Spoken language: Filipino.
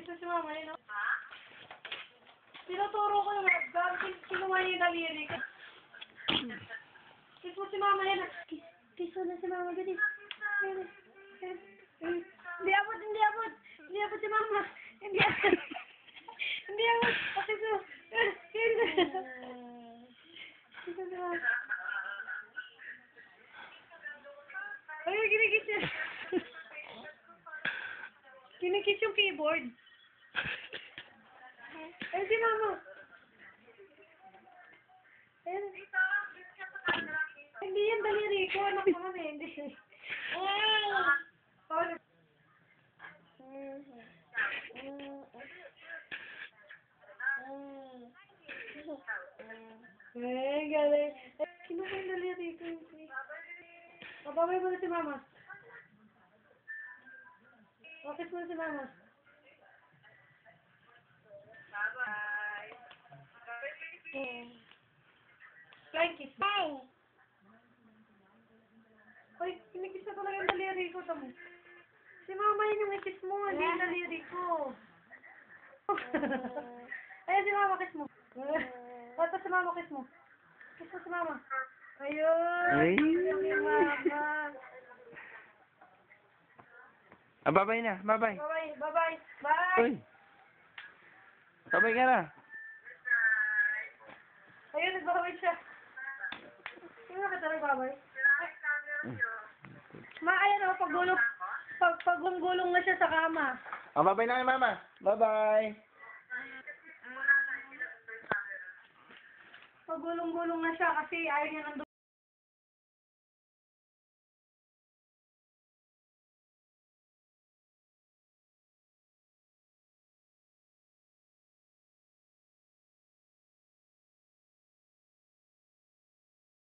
Ito si mama yun, no? Tinuturo ko naman. Kinuha niya yung daliri ko. Kiss mo si mama yan. Kiss mo na si mama. Bilis. Hindi abot, hindi abot. Hindi abot si mama. Hindi abot. Hindi abot. Kiss mo. Kiss mo si mama. Ay, kinikis niya. Kinikis yung keyboard. Ay, si mama. Ayun. Hindi yan daliri ko. Anak ko naman eh. Hindi. Eh, galing. Kinuha yung daliri ko. Babaway mo na si mama. Bakit mo na si mama? Bye-bye. Flying kiss. Bye. Ay, kinikis na talaga yung daliri ko. Tamo. Si mama yun yung ikis mo. Hindi yung daliri ko. Ayan si mama, kiss mo. Bata si mama, kiss mo. Kiss mo si mama. Ayun. Ay. Yung mama. Ah, bye-bye na. Bye-bye. Bye-bye. Bye-bye. Bye. Uy. Bye-bye ka na. Ayun, nagbabay siya. Sino na ka bye-bye? Ma, ayan o, paggulong na siya sa kama. Ah, bye-bye na kay mama. Bye-bye. Paggulong-gulong na siya kasi ayaw niya ng